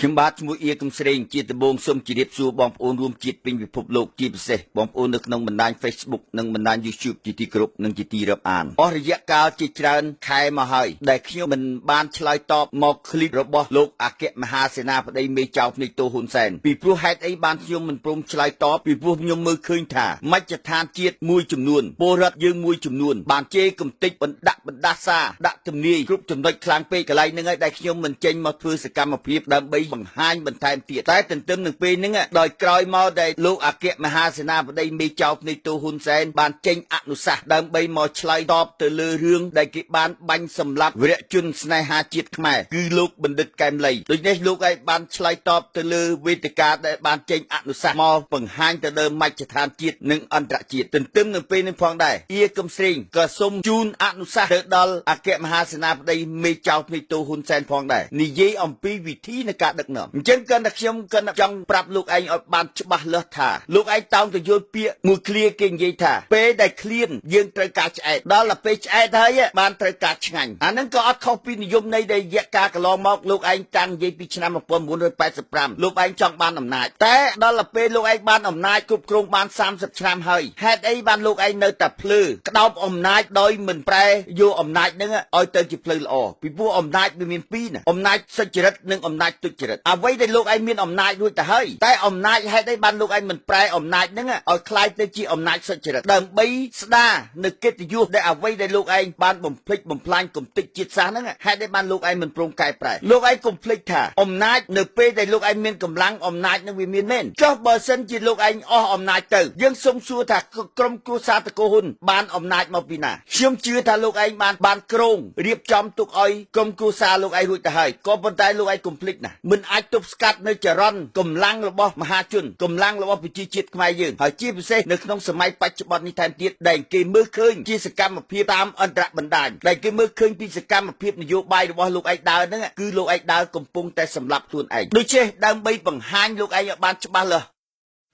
ខ្ញុំបាទជាមួយអៀកំស្រេងជាដំបងសូមជម្រាបសួរបងប្អូនរួមជាតិពេញពិភពលោកជាពិសេសបងប្អូននៅក្នុងបណ្ដាញ Facebook និងបណ្ដាញ YouTube ជាទីគោរពនិងជាទីរាប់អានអស់រយៈកាលជាច្រើនខែមកហើយដែលខ្ញុំមិនបានឆ្លើយតបមកคลิปរបស់លោកអគ្គមហាសេនាបតីមេចៅភ្នែកតូហ៊ុនសែនពីព្រោះហេតុអីបានខ្ញុំមិនព្រមឆ្លើយតបពីព្រោះខ្ញុំមើលឃើញថាមជ្ឈដ្ឋានជាតិមួយចំនួនពលរដ្ឋយើងមួយចំនួនបានជេរកំទេចបណ្ដាសាដាក់ទំនាយគ្រប់ចំណុចខ្លាំងពេកកន្លែងហ្នឹងហើយដែលខ្ញុំមិនចេញមកធ្វើសកម្មភាពដើម្បីបង្ហាញបន្ថែមទៀតតែទន្ទឹមនឹងពេលហ្នឹងដោយក្រោយមកដែលលោកអគ្គមហាសេនាបតីមេចៅភ្នែកតូហ៊ុនសែនបានចេញអនុសាសន៍ដើម្បីមកឆ្លើយតបទៅលើរឿងដែលគេបានបាញ់សម្លាប់វីរៈជនស្នេហាជាតិខ្មែរគឺលោកបណ្ឌិតកែមលីដូច្នេះលោកឯងបានឆ្លើយតបទៅលើវេទិកាដែលបានចេញអនុសាសន៍មកបង្ហាញទៅលើមជ្ឈដ្ឋានជាតិនិងអន្តរជាតិទន្ទឹមនឹងពេលនេះផងដែរអៀកំស្រេងក៏សូមជូនអនុសាសន៍ទៅដល់អគ្គមហាសេនាបតីមេចៅភ្នែកតូហ៊ុនសែនផងដែរនិយាយអំពីវិធីនៃការដឹកនាំអញ្ចឹងគាត់តែខ្ញុំគាត់ចង់ប្រាប់លោកឯងឲ្យបានច្បាស់លាស់ថាលោកឯងតោងទៅយល់ពាក្យមួយឃ្លាគេនិយាយថាពេលដែលឃ្លានយើងត្រូវការឆ្អែតដល់ទៅពេលឆ្អែតហើយបានត្រូវការឆ្ងាញ់អាហ្នឹងក៏អត់ខុសពីនិយមន័យដែលរយៈកាលកន្លងមកលោកឯងតាំងនិយាយពីឆ្នាំ1985លោកឯងចង់បានអំណាចតែដល់ទៅពេលលោកឯងបានអំណាចគ្រប់គ្រងបាន30ឆ្នាំហើយហេតុអីបានលោកឯងនៅតែភ្លើក្តោបអំណាចដោយមិនប្រែយកអំណាចហ្នឹងឲ្យទៅជាផ្លូវល្អពីព្រោះអំណាចវាមានពីរណាអំណាចសុចរិតនិងអំណាចទុច្ចរិតអ្វីដែលលោកឯងមានអំណាចរួចទៅហើយតែអំណាចហេតុអីបានលោកឯងមិនប្រែអំណាចហ្នឹងឲ្យคล้ายទៅជាអំណាចសុចរិតដើម្បីស្ដារនៅកិត្តិយសដែលអ្វីដែលលោកឯងបានបំភ្លេចបំផ្លាញគំតិចជាតិសាសន៍ហ្នឹងហេតុអីបានលោកឯងមិនព្រមកែប្រែលោកឯងកុំភ្លេចថាអំណាចនៅពេលដែលលោកឯងមានកម្លាំងអំណាចនឹងវាមានមែនចុះបើសិនជាលោកឯងអស់អំណាចទៅយើងសុំសួរថាក្រុមគ្រួសារតកូហ៊ុនបានអំណាចមកពីណាខ្ញុំជឿថាលោកឯងបានក្រងរៀបចំទុកឲ្យក្រុមគ្រួសារលោកឯងរួចទៅហើយក៏ប៉ុន្តែលោកឯងកុំភ្លេចណាមិនអាចទប់ស្កាត់នៅចរន្តកម្លាំងរបស់មហាជនកម្លាំងរបស់ប្រជាជាតិខ្មែរយើងហើយជាពិសេសនៅក្នុងសម័យបច្ចុប្បន្ននេះថែមទៀតដែលគេមើលឃើញជាសកម្មភាពតាមអន្តរបណ្ដាញដែលគេមើលឃើញពីសកម្មភាពនយោបាយរបស់លោកឯងដើរហ្នឹងគឺលោកឯងដើរកំពុងតែសម្លាប់ខ្លួនឯងដូច្នេះដើម្បីបង្ហាញលោកឯងឲ្យបានច្បាស់លាស់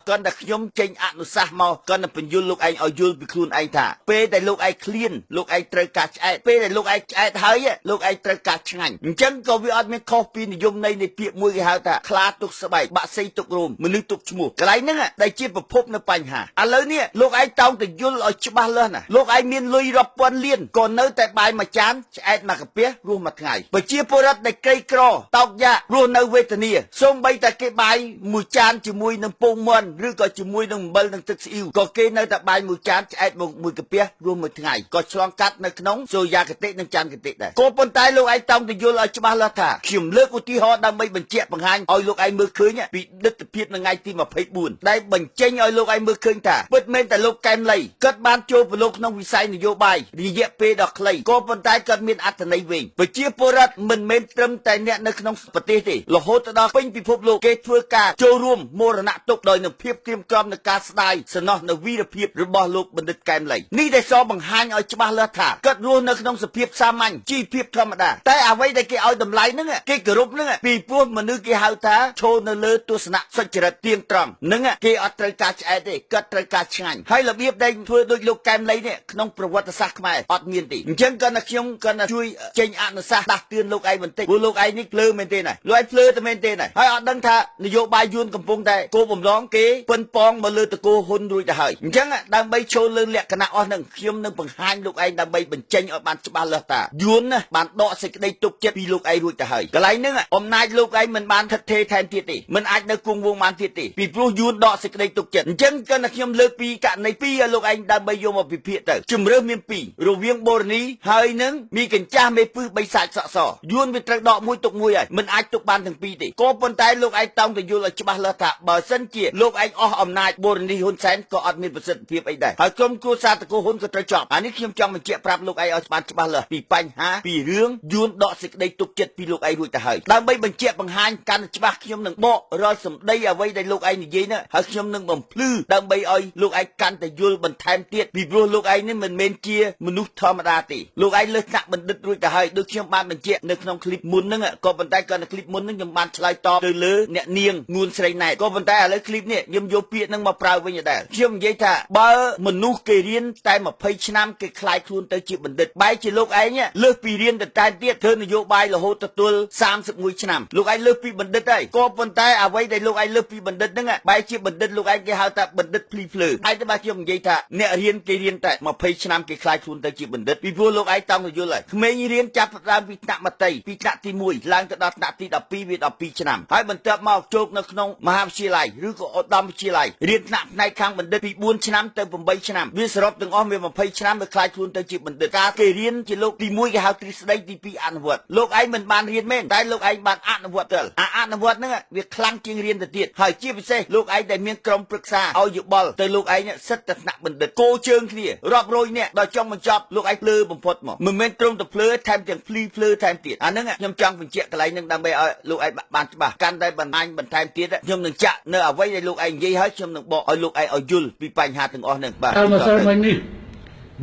គាត់តែខ្ញុំចេញអនុសាសន៍មកគាត់តែបញ្យល់លោកឯងឲ្យយល់ពីខ្លួនឯងថាពេលដែលលោកឯងឃ្លានលោកឯងត្រូវការឆ្អែតពេលដែលលោកឯងឆ្អែតហើយលោកឯងត្រូវការឆ្ងាញ់អញ្ចឹងក៏វាអត់មានខុសពីនិយមន័យនៃពាក្យមួយគេហៅថាខ្លាទុកស្បែកបាក់សីទុករោមមនុស្សទុកឈ្មោះកន្លែងហ្នឹងដែលជាប្រភពនៃបញ្ហាឥឡូវនេះលោកឯងតោងទៅយល់ឲ្យច្បាស់លាស់ណាលោកឯងមានលុយរាប់ពាន់លានក៏នៅតែបាយមួយចានឆ្អែតមួយកាពះរស់មួយថ្ងៃប្រជាពលរដ្ឋដែលក្រីក្រតោកយ៉ាករស់នៅវេទនាសូម្បីតែគេបាយមួយចានជាមួយនឹងពងមាន់ឬក៏ជាមួយនឹងអំបិលនិងទឹកស៊ីអ៊ីវក៏គេនៅតែបាយមួយចានឆ្អែតមួយកាពះរួមមួយថ្ងៃក៏ឆ្លងកាត់នៅក្នុងសូយ៉ាកតិនិងច័ន្ទកតិដែរក៏ប៉ុន្តែលោកឯងតោងទៅយល់ឲ្យច្បាស់លាស់ថាខ្ញុំលើកឧទាហរណ៍ដើម្បីបញ្ជាក់បង្ហាញឲ្យលោកឯងមើលឃើញពីទស្សនវិជ្ជានៅថ្ងៃទី24ដែលបញ្ចេញឲ្យលោកឯងមើលឃើញថាពិតមែនតែលោកកែមលីគាត់បានចូលប្រឡូកក្នុងវិស័យនយោបាយរយៈពេលដ៏ខ្លីក៏ប៉ុន្តែគាត់មានអត្ថន័យវែងប្រជាពលរដ្ឋមិនមែនត្រឹមតែអ្នកនៅក្នុងប្រទេសទេរហូតទៅដល់ពេញពិភពលោកគេធ្វើការចូលរួមមរណទុក្ខដោយនឹងភាពក្រៀមក្រំនៃការស្ដាយសំណោះនៅវីរភាពរបស់លោកបណ្ឌិតកែមលីនេះដែលសបង្ហាញឲ្យច្បាស់លាស់ថាគាត់រស់នៅក្នុងសភាពសាមញ្ញជីវភាពធម្មតាតែអ្វីដែលគេឲ្យតម្លៃហ្នឹងគេគោរពហ្នឹងពីព្រោះមនុស្សគេហៅថាឈរនៅលើទស្សនៈសុចរិតទៀងត្រង់ហ្នឹងគេអត់ត្រូវការឆ្អែតទេគាត់ត្រូវការឆ្ងាញ់ហើយរបៀបដែលធ្វើដូចលោកកែមលីនេះក្នុងប្រវត្តិសាស្ត្រខ្មែរអត់មានទេអញ្ចឹងគាត់ថាខ្ញុំគាត់ថាជួយចេញអនុសាសន៍ដាស់តឿនលោកឯងបន្តិចព្រោះលោកឯងនេះភ្លើមែនទេណាលោកឯងភ្លើតែមែនទេណាហើយអត់ដឹងថានយោបាយយួនកំពុងតែគោលបំណងគេពិនប៉ងមកលើតកូហ៊ុនរួចទៅហើយអញ្ចឹងដើម្បីចូលលើលក្ខណៈអស់ហ្នឹងខ្ញុំនឹងបង្ហាញលោកឯងដើម្បីបញ្ចេញឲ្យបានច្បាស់លាស់ថាយួនណាបានដកសេចក្តីទុកចិត្តពីលោកឯងរួចទៅហើយកន្លែងហ្នឹងអំណាចលោកឯងមិនបានថិតថេរថែមទៀតទេមិនអាចនៅគង់វង្សបានទៀតទេពីព្រោះយួនដកសេចក្តីទុកចិត្តអញ្ចឹងគាត់ថាខ្ញុំលើកពីករណីពីរឲ្យលោកឯងដើម្បីយកមកពិភាក្សាទៅជំរឿមានពីររវាងបូរនីហើយនឹងមីកញ្ចាស់មេពឹសបីសាច់សក់សយួនវាត្រូវដកមួយទុកមួយហើយមិនអាចទុកបានទាំងពីរទេក៏ប៉ុន្តែលោកឯងតោងទៅយល់ឲ្យច្បាស់លាស់ថាបើសិនជាលោកឯងអស់អំណាចបូរនីហ៊ុនសែនក៏អត់មានប្រសិទ្ធភាពអីដែរហើយក្រុមគ្រួសារតកូហ៊ុនក៏ត្រូវចប់អានេះខ្ញុំចង់បញ្ជាក់ប្រាប់លោកឯងឲ្យបានច្បាស់លាស់ពីបញ្ហាពីរឿងយួនដកសេចក្តីទុកចិត្តពីលោកឯងរួចទៅហើយដើម្បីបញ្ជាក់បង្ហាញកាន់តែច្បាស់ខ្ញុំនឹងបករាល់សម្ដីអ្វីដែលលោកឯងនិយាយនោះហើយខ្ញុំនឹងបំភ្លឺដើម្បីឲ្យលោកឯងកាន់តែយល់បន្ថែមទៀតពីព្រោះលោកឯងនេះមិនមែនជាមនុស្សធម្មតាទេលោកឯងលើសថ្នាក់បណ្ឌិតរួចទៅហើយដូចខ្ញុំបានបញ្ជាក់នៅក្នុងคลิปមុនហ្នឹងក៏ប៉ុន្តែគាត់នៅคลิปមុនហ្នឹងខ្ញុំបានឆ្លើយតបទៅលើអ្នកនាងងួនស្រីណែតក៏ប៉ុន្តែឥឡូវคลิปនេះ ខ្ញុំយកពាក្យនឹងមកប្រើវិញដែរខ្ញុំនិយាយថាបើមនុស្សគេរៀនតែ20ឆ្នាំគេខ្លាយខ្លួនទៅជាបណ្ឌិតបែរជាលោកឯងលើសពីរៀនទៅតែទៀតធ្វើនយោបាយរហូតទទួល31ឆ្នាំលោកឯងលើសពីបណ្ឌិតហើយក៏ប៉ុន្តែអ្វីដែលលោកឯងលើសពីបណ្ឌិតហ្នឹងបែរជាបណ្ឌិតលោកឯងគេហៅថាបណ្ឌិតភ្លីភ្លើហើយតែបើខ្ញុំនិយាយថាអ្នករៀនគេរៀនតែ20ឆ្នាំគេខ្លាយខ្លួនទៅជាបណ្ឌិតពីព្រោះលោកឯងតង់ទៅយល់ហើយក្មេងរៀនចាប់ផ្ដើមពីថ្នាក់មត្តេយ្យពីថ្នាក់ទី1ឡើងទៅដល់ថ្នាក់ទី12វា12ឆ្នាំហើយបន្ទាប់មកជោគនៅក្នុងមហាវិទ្យាល័យឬក៏ឧត្តមវិទ្យាល័យរៀនថ្នាក់ផ្នែកខាងបណ្ឌិតពី4ឆ្នាំទៅ8ឆ្នាំវាសរុបទាំងអស់វា20ឆ្នាំវាខ្លាយខ្លួនទៅជាបណ្ឌិតការគេរៀនជាលោកទី1គេហៅទ្រឹស្ដីទី2អនុវត្តលោកឯងមិនបានរៀនមែនតែលោកឯងបានអនុវត្តទៅអនុវត្តហ្នឹងវាខ្លាំងជាងរៀនទៅទៀតហើយជាពិសេសលោកឯងដែលមានក្រុមប្រឹក្សាឲ្យយោបល់ទៅលោកឯងសិតតែថ្នាក់បណ្ឌិតគោជើងគ្នារាប់រយនាក់ដល់ចុងបញ្ចប់លោកឯងភ្លឺបំផុតមកមិនមែនត្រឹមតែភ្លឺថែមទាំងភ្លឺថែមទៀតអាហ្នឹងខ្ញុំចង់បញ្ជាក់កន្លែងហ្នឹងដើម្បីឲ្យលោកឯងបានច្បាស់កាន់តែបន្ថែមទៀតខ្ញុំនឹងចាក់នៅអ្វីដែលលោកឯងនិយាយហើយខ្ញុំនឹងបកឲ្យលោកឯងឲ្យយល់ពីបញ្ហាទាំងអស់ហ្នឹងបាទតាមសិលមិញនេះ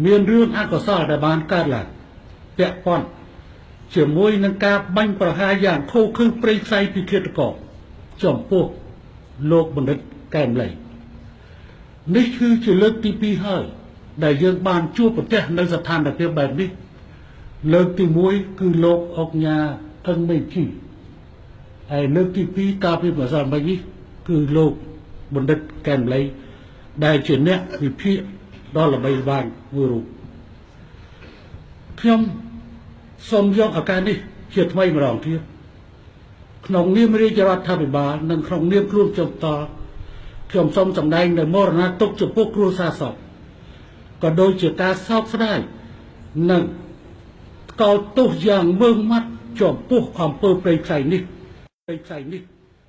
មានរឿងអកុសលដែលបានកើតឡើងពាក់ព័ន្ធជាមួយនឹងការបាញ់ប្រហារយ៉ាងឃោឃៅព្រៃផ្សៃពីឃាតករចំពោះលោកបណ្ឌិតកែមលីនេះគឺជាលើកទី2ហើយដែលយើងបានជួបប្រទះនៅស្ថានភាពបែបនេះលើកទី1គឺលោកអុកញ៉ាអឹងមេជីហើយលើកទី2កាលពីម្សិលមិញនេះគឺលោកបណ្ឌិតកែមលីដែលជាអ្នកវិភាគដ៏ល្បីល្បាញមួយរូបខ្ញុំសូមយកឱកាសនេះជាថ្មីម្ដងទៀតក្នុងនាមរាជរដ្ឋាភិបាលនិងក្នុងនាមខ្លួនខ្ញុំតខ្ញុំសូមសម្ដែងនូវមរណទុក្ខចំពោះគ្រួសារសពក៏ដូចជាការសោកស្ដាយនិងកោតទោសយ៉ាងមើងម៉ាត់ចំពោះអំពើព្រៃផ្សៃនេះ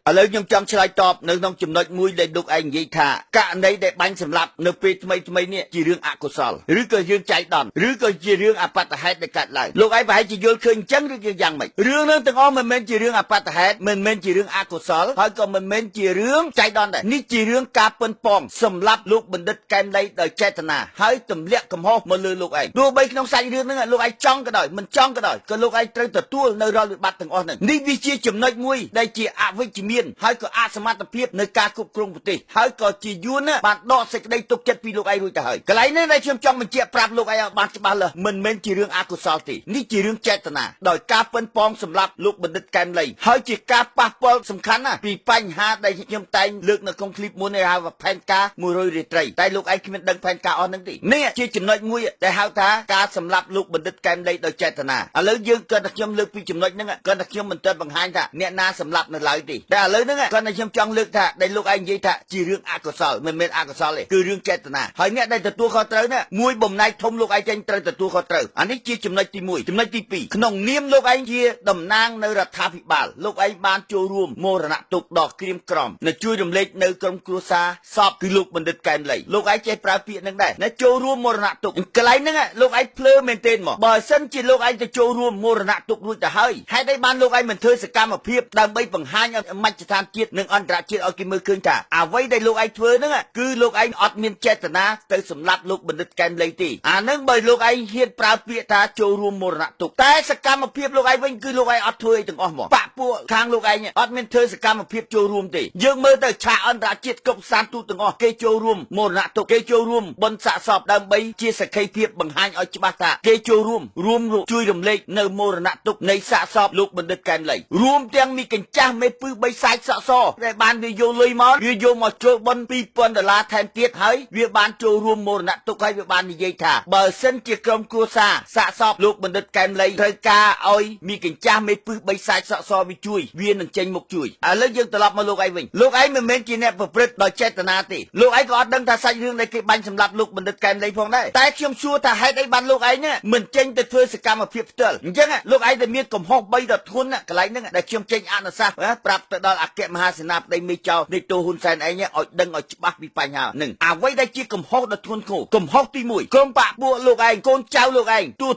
ឥឡូវខ្ញុំចង់ឆ្លើយតបនៅក្នុងចំណុចមួយដែលលោកឯងនិយាយថាករណីដែលបាញ់សម្លាប់នៅពេលថ្មីនេះជារឿងអកុសលឬក៏រឿងចៃដន្យឬក៏ជារឿងអបត្តហេតុដែលកើតឡើងលោកឯងប្រហែលជាយល់ឃើញអញ្ចឹងឬក៏យ៉ាងម៉េចរឿងនឹងទាំងអស់មិនមែនជារឿងអបត្តហេតុមិនមែនជារឿងអកុសលហើយក៏មិនមែនជារឿងចៃដន្យដែរនេះជារឿងការប៉ុនប៉ងសម្លាប់លោកបណ្ឌិតកែមលីដោយចេតនាហើយទម្លាក់កំហុសមកលើលោកឯងទោះបីក្នុងសាច់រឿងហ្នឹងលោកឯងចង់ក៏ដោយមិនចង់ក៏ដោយក៏លោកឯងត្រូវទទួលនៅរាល់វិបត្តិទាំងអស់ហ្នឹងនេះវាជាចំណុចមួយដែលជាអវិជ្ជមានហើយក៏អសមត្ថភាពនៅការគ្រប់គ្រងប្រទេសហើយក៏ជាយួនបានដកសេចក្តីទុកចិត្តពីលោកឯងរួចទៅហើយកន្លែងនេះដែលខ្ញុំចង់បញ្ជាក់ប្រាប់លោកឯងឲ្យបានច្បាស់លាស់មិនមែនជារឿងអកុសលទេនេះជារឿងចេតនាដោយការប៉ុនប៉ងសម្រាប់លោកបណ្ឌិតកែមលីហើយជាការប៉ះពាល់សំខាន់ណាស់ពីបញ្ហាដែលខ្ញុំតែងលើកនៅក្នុងឃ្លីបមុននេះហៅថាផែនការ100រាត្រីតែលោកឯងគ្មានដឹងផែនការអស់ហ្នឹងទេនេះជាចំណុចមួយដែលហៅថាការសម្លាប់លោកបណ្ឌិតកែមលីដោយចេតនាឥឡូវយើងគាត់តែខ្ញុំលើកពីចំណុចហ្នឹងគាត់តែខ្ញុំមិនទាន់បង្ហាញថាអ្នកណាសម្លាប់នៅឡើយទេតែឥឡូវហ្នឹងគាត់តែខ្ញុំចង់លើកថាដែលលោកឯងនិយាយថាជារឿងអកុសលមិនមែនអកុសលទេគឺរឿងចេតនាហើយអ្នកដែលទទួលខុសត្រូវណាមួយបំណែកធំលោកឯងចេញត្រូវទទួលខុសត្រូវអានេះជាចំណុចទី1ចំណុចទី2ក្នុងនាមលោកឯងជាតំណាងនៅរដ្ឋាភិបាលលោកឯងបានចូលរួមមរណទុក្ខដ៏ក្រៀមក្រំនៅជួយរំលែកនៅក្រុមគ្រួសារសពគឺលោកបណ្ឌិតកែមលីលោកឯងចេះប្រើពាក្យហ្នឹងដែរណាចូលរួមមរណទុក្ខកន្លែងហ្នឹងលោកឯងភ្លើមែនទេមកបើសិនជាលោកឯងទៅចូលរួមមរណទុក្ខរួចទៅហើយហេតុអីបានលោកឯងមិនធ្វើសកម្មភាពដើម្បីបង្ហាញឲ្យមជ្ឈដ្ឋានជាតិនិងអន្តរជាតិឲ្យគេមើលឃើញថាអ្វីដែលលោកឯងធ្វើហ្នឹងគឺលោកឯងអត់មានចេតនាទៅសម្លាប់លោកបណ្ឌិតកែមលីទេអាហ្នឹងបើលោកឯងហ៊ានប្រើពាក្យថាចូលរួមមរណទុក្ខតែសកម្មភាពលោកឯងវិញគឺលោកឯងអត់ធ្វើអីទាំងអស់ហ្មងបកពួកខាងលោកឯងអត់មានធ្វើសកម្មភាពចូលរួមទេយើងមើលទៅឆាកអន្តរជាតិគ្រប់សានទូតទាំងអស់គេចូលរួមមរណទុក្ខគេចូលរួមបន់សាកសពដើម្បីជាសក្ខីភាពបង្ហាញឲ្យច្បាស់ថាគេចូលរួមជួយរំលែកនៅមរណទុក្ខនៃសាកសពលោកបណ្ឌិតកែមលីរួមទាំងមីកញ្ចាស់មេពឺបីសាច់សក់សដែលបានវាយកលុយមកវាយកមកចូលបន់$2000ថែមទៀតហើយវាបានចូលរួមមរណទុក្ខហើយវាបាននិយាយថាបើសិនជាក្រុមគ្រួសារសាកសពលោកបណ្ឌិតកែមលីត្រូវការឲ្យមីកញ្ចាស់មេពឺបីសាច់សក់សវាជួយវានឹងចេញមុខជួយឥឡូវយើងត្រឡប់មកលោកឯងវិញលោកឯងមិនមែនជាអ្នកប្រព្រឹត្តដោយចេតនាទេលោកឯងក៏អត់ដឹងថាសាច់រឿងដែលគេបាញ់សម្លាប់លោកបណ្ឌិតកែមលីផងដែរតែខ្ញុំសួរថាហេតុអីបានលោកឯងមិនចេញទៅធ្វើសកម្មភាពផ្ទាល់អញ្ចឹងលោកឯងដែលមានកំហុស3ដ៏ធ្ងន់កន្លែងហ្នឹងដែលខ្ញុំចេញអនុសាសន៍ប្រាប់ទៅដល់អគ្គមហាសេនាបតីមេចៅនៃតូហ៊ុនសែនឯងឲ្យដឹងឲ្យច្បាស់ពីបញ្ហាហ្នឹងអ្វីដែលជាកំហុសដ៏ធ្ងន់ធ្ងរកំហុសទី1ក្រុមបកពួកលោកឯងកូនចៅលោកឯងទូ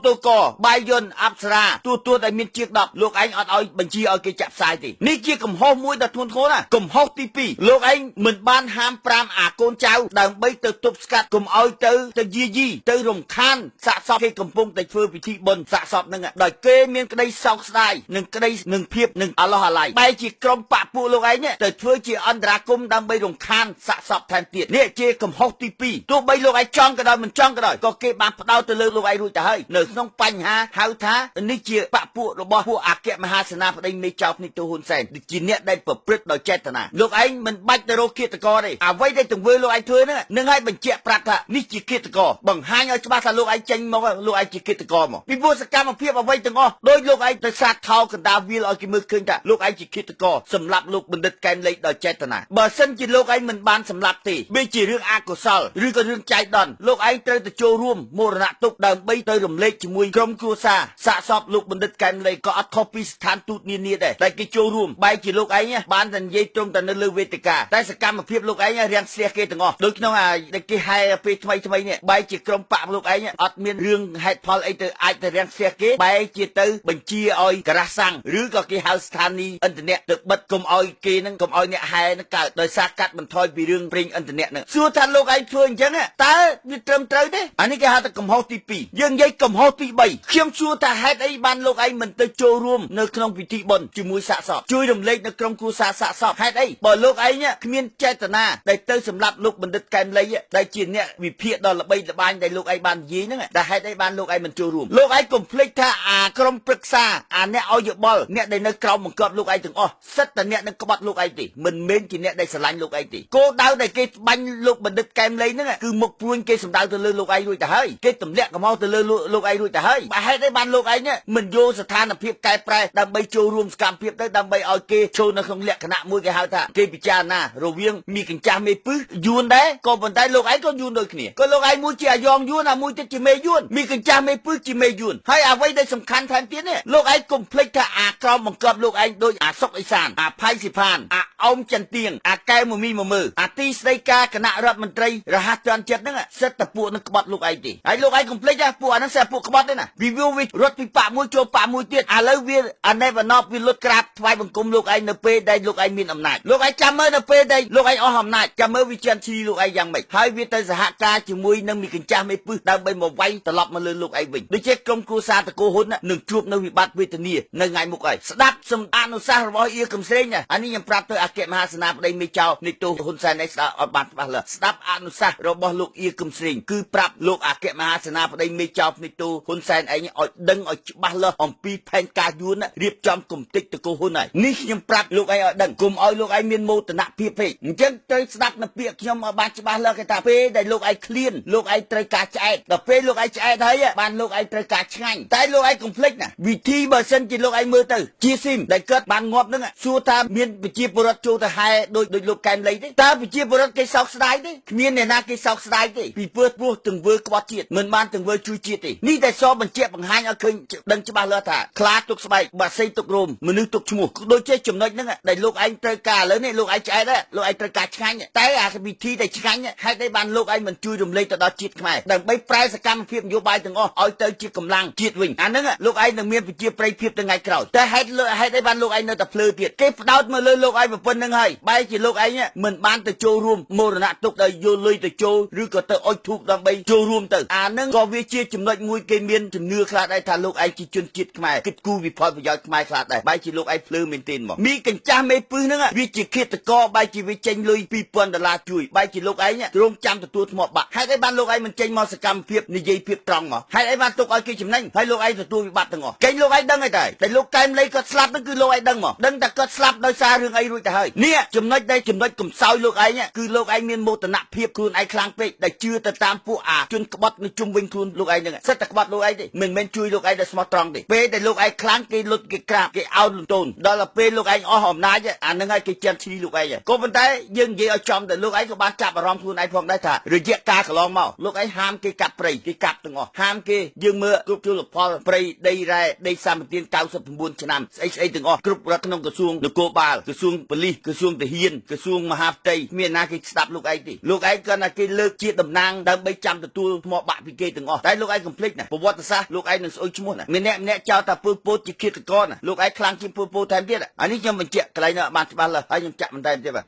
តកបាយយន្តអប្សរាទូដែលមានជាង10លោកឯងអត់ឲ្យបញ្ជាឲ្យគេចាក់ផ្សាយទេនេះជាកំហុសមួយដ៏ធ្ងន់ធ្ងរណាកំហុសទី2លោកឯងមិនបានហាម5អាកូនចៅដើម្បីទៅទប់ស្កាត់កុំឲ្យទៅយាយីទៅរំខានសាកសពគេកំពុងតែធ្វើពិធីបុណ្យសាកសពហ្នឹងដោយគេមានក្តីសោកស្ដាយនិងក្តីនឹងភាពនឹងអាឡោះអាឡៃបែរជា ជាក្រុមបកពួកលោកឯងនេះទៅធ្វើជាអន្តរាគមន៍ដើម្បីរំខានសាកសពថែមទៀតនេះជាកំហុសទី2ទោះបីលោកឯងចង់ក៏ដោយមិនចង់ក៏ដោយក៏គេបានផ្ដោតទៅលើលោកឯងរួចទៅហើយនៅក្នុងបញ្ហាហៅថានេះជាបកពួករបស់ពួកអគ្គមហាសេនាបតីមេចៅភ្នែកទូហ៊ុនសែនជាអ្នកដែលប្រព្រឹត្តដោយចេតនាលោកឯងមិនបាច់ទៅរកឃាតករទេអ្វីដែលទង្វើលោកឯងធ្វើហ្នឹងនឹងឲ្យបញ្ជាក់ប្រាប់ថានេះជាឃាតករបង្ហាញឲ្យច្បាស់ថាលោកឯងចេញមកលោកឯងជាឃាតករមកពីព្រោះសកម្មភាពអ្វីទាំងអស់ដោយលោកឯងទៅសាកថោកណ្ដាលវាលឲ្យគេមើលឃើញថាលោកឯងជាឃាតករសម្រាប់លោកបណ្ឌិតកែមលីដោយចេតនាបើសិនជាលោកឯងមិនបានសម្លាប់ទេវាជារឿងអកុសលឬក៏រឿងចៃដន្យលោកឯងត្រូវទៅចូលរួមមរណទុក្ខដើម្បីទៅរំលែកជាមួយក្រុមគ្រួសារសាកសពលោកបណ្ឌិតកែមលីក៏អត់ខុសពីស្ថានទូតនានាដែរតែគេចូលរួមបែរជាលោកឯងបានតែនិយាយត្រង់តែនៅលើវេទិកាតែសកម្មភាពលោកឯងរាំងស្ទះគេទាំងអស់ដូចក្នុងគេហែពេលថ្មីនេះបែរជាក្រុមបកលោកឯងអត់មានរឿងហេតុផលអីទៅអាចទៅរាំងស្ទះគេបែរជាទៅបញ្ជាឲ្យការ៉ាសាំងឬក៏គេហៅស្ថានីយ៍ឥន្ធនៈទៅបិទកុំឲ្យគេនឹងកុំឲ្យអ្នកហែនឹងកើតដោយសារកាត់បន្ថយពីរឿងប្រេងឥន្ធនៈនឹងសួរថាលោកឯងធ្វើអញ្ចឹងតើវាត្រឹមត្រូវទេអានេះគេហៅថាកំហុសទី2យើងនិយាយកំហុសទី3ខ្ញុំសួរថាហេតុអីបានលោកឯងមិនទៅចូលរួមនៅក្នុងពិធីបុណ្យជាមួយសាកសពជួយរំលែកនៅក្រុមគ្រួសារសាកសពហេតុអីបើលោកឯងគ្មានចេតនាដែលទៅសម្រាប់លោកបណ្ឌិតកែមលីដែលជាអ្នកវិភាគដ៏ល្បីល្បាញដែលលោកឯងបាននិយាយហ្នឹងតែហេតុអីបានលោកឯងមិនចូលរួមលោកឯងកុំភ្លេចថាអាក្រុមប្រឹក្សាអាអ្នកឲ្យយោបល់អ្នកដែលនៅក្រោមបង្គាប់លោកឯងទាំងអស់សិតតែអ្នកនឹងក្បត់លោកឯងទេមិនមែនជាអ្នកដែលស្រឡាញ់លោកឯងទេគោលដៅដែលគេបាញ់លោកបណ្ឌិតកែមលីហ្នឹងគឺមុខព្រួញគេសម្ដៅទៅលើលោកឯងរួចទៅហើយគេទម្លាក់កំហុសទៅលើលោកឯងរួចទៅហើយបើហេតុអីបានលោកឯងមិនយកស្ថានភាពកែប្រែដើម្បីចូលរួមសកម្មភាពទៅដើម្បីឲ្យគេចូលនៅក្នុងលក្ខណៈមួយគេហៅថាគេពិចារណារវាងមីកញ្ចាស់មេពឹសយួនដែរក៏ប៉ុន្តែលោកឯងក៏យួនដូចគ្នាក៏លោកឯងមួយជាអាយ៉ងយួនអាមួយទៀតជាមេយួនមីកញ្ចាស់មេពឹសជាមេយួនហើយអ្វីដែលសំខាន់ថែមទៀតនេះលោកឯងកុំភ្លេចថាអាក្រមបង្គាប់លោកឯងដូចអាសុកអេសានអាផៃស៊ីផានអាអោមចន្ទទៀងអាកែមមីមើអាទីស្ដីការគណៈរដ្ឋមន្ត្រីរហ័សទាន់ចិត្តហ្នឹងសិតតែពួកនឹងក្បត់លោកឯងទេហើយលោកឯងកុំភ្លេចថាពួកអាហ្នឹងសិតពួកក្បត់ទេណាវារត់ពីប៉មួយចូលប៉មួយទៀតឥឡូវវាអាណេបណប់វាលុតក្រាបថ្វាយបង្គំលោកឯងនៅពេលដែលលោកឯងមានអំណាចលោកឯងចាំមើលនៅពេលដែលលោកឯងអស់អំណាចចាំមើលវិជាឈីលោកឯងយ៉ាងម៉េចហើយវាទៅសហការជាមួយនឹងមីកញ្ចាស់មេពឹសដើម្បីមកវាយត្រឡប់មកលើលោកឯងវិញដូចជាក្រុមគ្រួសារតកូហ៊ុននឹងជួបនៅវិបត្តិវេទនានៅថ្ងៃមុខហើយស្ដាប់សម្អនុសាសន៍របស់អៀកំស្រេងអានេះខ្ញុំប្រាប់ទៅអគ្គមហាសេនាបតីមេចៅនៃទូហ៊ុនសែនឯងស្ដាប់អត់បានច្បាស់លាស់ស្ដាប់អនុសាសន៍របស់លោកអៀកំស្រេងគឺប្រាប់លោកអគ្គមហាសេនាបតីមេចៅនៃទូហ៊ុនសែនឯងឲ្យដឹងឲ្យច្បាស់លាស់អំពីផែនការយួនរៀបចំគំតិចតកូហ៊ុនហើយនេះខ្ញុំប្រាប់លោកឯងឲ្យដឹងគុំឲ្យលោកឯងមានមោទនភាពពេកអញ្ចឹងត្រូវស្ដាប់នៅពាក្យខ្ញុំឲ្យបានច្បាស់លាស់គេថាពេលដែលលោកឯងឃ្លានលោកឯងត្រូវការឆ្អែតដល់ពេលលោកឯងឆ្អែតហើយបានលោកឯងត្រូវការឆ្ងាញ់តែលោកឯងកុំភ្លេចណាវិធីបើសិនជាលោកឯងមើលទៅជាស៊ីមដែលកើតបានងាប់ហ្នឹងសួរថាមានប្រជាពលរដ្ឋចូលទៅហែដោយលោកកែមលីទេតើប្រជាពលរដ្ឋគេសោកស្ដាយទេគ្មានអ្នកណាគេសោកស្ដាយទេពីព្រោះទង្វើក្បត់ជាតិមិនបានទង្វើជួយជាតិទេនេះតែសបញ្ជាក់បង្ហាញឲ្យឃើញដឹងច្បាស់លាស់ថាខ្លាទុកស្បែកបាក់សីទុករោមមនុស្សទុកឈ្មោះដូចជាចំណុចហ្នឹងដែលលោកឯងត្រូវការឥឡូវនេះលោកឯងឆ្អែតលោកឯងត្រូវការឆ្ងាញ់តែអាវិធីដែលឆ្ងាញ់ហេតុអីបានលោកឯងមិនជួយរំលែកទៅដល់ជាតិខ្មែរដើម្បីប្រែសកម្មភាពនយោបាយទាំងអស់ឲ្យទៅជាកម្លាំងជាតិវិញអាហ្នឹងលោកឯងនឹងមានប្រជាប្រិយភាពទៅថ្ងៃក្រោយតែហេតុអីបានលោកឯងនៅតែភ្លើទៀតគេផ្ដោតមកលើលោកឯងប៉ុណ្្នឹងហើយបែរជាលោកឯងមិនបានទៅចូលរួមមរណទុក្ខដោយយកលុយទៅចូលឬក៏ទៅអុជធូបដើម្បីចូលរួមទៅអាហ្នឹងក៏វាជាចំណុចមួយគេមានជំនឿខ្លះដែរថាលោកឯងជាជនជាតិខ្មែរគិតគូរវិផលប្រយោជន៍ខ្មែរខ្លះដែរបែរជាលោកឯងភ្លើមែនទេមកមីកញ្ចាស់មេពឹសហ្នឹងវាជាឃាតករបែរជាវាចេញលុយ$2000ជួយបែរជាលោកឯងទ្រង់ចាំទទួលថ្មបាក់ហេតុអីបានលោកឯងមិនចេញមកសកម្មភាពនិយាយភាពត្រង់មកហេតុអីបានទុកឲ្យគេចំណេញហើយលោកឯងទទួលវិបត្តិទាំងអស់គេលោកឯងដឹងហើយតែលោកកែមលីគាត់ស្លាប់ហ្នឹងគឺលោកឯងដឹងមកដឹងតែគាត់ស្លាប់ដោយសាររឿងអីរួចទៅហើយនេះចំណុចដែលចំណុចកំសោយលោកឯងគឺលោកឯងមានមោទនភាពខ្លួនឯងខ្លាំងពេកដែលជឿទៅតាមពួកអាជនក្បត់នៅជុំវិញខ្លួនលោកឯងហ្នឹងសិតតែក្បត់លោកឯងទេមិនមែនជួយលោកឯងដោយស្មោះត្រង់ទេពេលដែលលោកឯងខ្លាំងគេលុតគេក្រាបគេអោនលំទោនដល់ពេលលោកឯងអស់អំណាចអាហ្នឹងហើយគេចាំឈ្លីលោកឯងក៏ប៉ុន្តែយើងនិយាយឲ្យចំតែលោកឯងក៏បានចាប់អារម្មណ៍ខ្លួនឯងផងដែរថារយៈកាលកន្លងមកលោកឯងហាមគេកាប់ព្រៃគេកាប់ទាំងអស់ហាមគេយើងមើលគ្រប់ជលផលព្រៃដីរ៉ែដីសម្បត្តិ99ឆ្នាំស្អីទាំងអស់គ្រប់រដ្ឋក្នុងក្រសួងនគរបាលក្រសួងប៉ូលីសក្រសួងទាហានក្រសួងមហាផ្ទៃមានណាគេស្ដាប់លោកឯងទេលោកឯងគាត់ថាគេលើកជាតំណាងដើម្បីចាំទទួលថ្មបាក់ពីគេទាំងអស់តែលោកឯងកុំភ្លេចណាប្រវត្តិសាស្ត្រលោកឯងនឹងស្អុយឈ្មោះណាម្នាក់ចោទថាពលពតជាឃាតករណាលោកឯងខ្លាំងជាងពលពតថែមទៀតអានេះខ្ញុំបញ្ជាក់កន្លែងនោះបានច្បាស់ហើយខ្ញុំចាក់បន្ថែមទៀតបា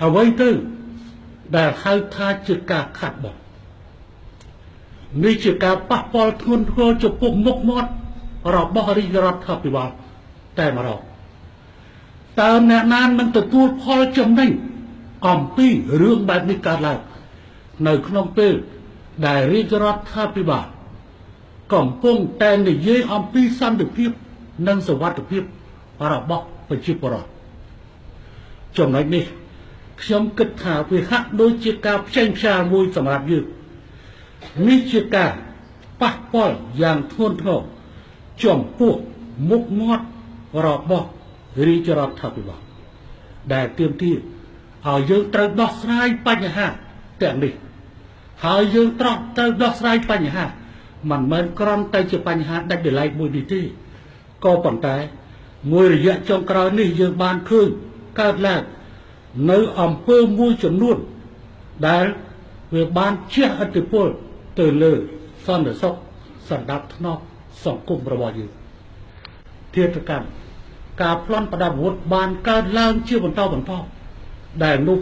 ទអ្វីទៅដែលហៅថាជាការខាត់បោះនេះជាការប៉ះពាល់ធ្ងន់ធ្ងរចំពោះមុខមាត់របស់រាជរដ្ឋាភិបាលតែម្ដង តើអ្នកណានឹងទទួលផលចំណេញអំពីរឿងបែបនេះកើតឡើងនៅក្នុងពេលដែលរាជរដ្ឋាភិបាលកំពុងតែនិយាយអំពីសន្តិភាពនិងសុវត្ថិភាពរបស់ប្រជាពលរដ្ឋចំណុចនេះខ្ញុំគិតថាវាហាក់ដូចជាការផ្សេងផ្សាមួយសម្រាប់យើងនេះជាការប៉ះពាល់យ៉ាងធ្ងន់ធ្ងរចំពោះមុខមាត់របស់រាជរដ្ឋាភិបាលដែលទាមទារឲ្យយើងត្រូវដោះស្រាយបញ្ហាទាំងនេះហើយយើងត្រូវដោះស្រាយបញ្ហាមិនមែនគ្រាន់តែជាបញ្ហាដាច់ដោយឡែកមួយនេះទេក៏ប៉ុន្តែមួយរយៈចុងក្រោយនេះយើងបានឃើញកើតឡើងនៅអំពើមួយចំនួនដែលវាបានជះឥទ្ធិពលទៅលើសន្តិសុខសណ្ដាប់ធ្នាប់សង្គមរបស់យើងធាតុកម្មការប្លន់ប្រដាប់អាវុធបានកើតឡើងជាបន្តបន្ទាប់ដែលនោះ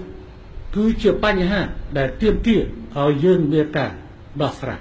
គឺជាបញ្ហាដែលទាមទារឲ្យយើងមានការដោះស្រាយ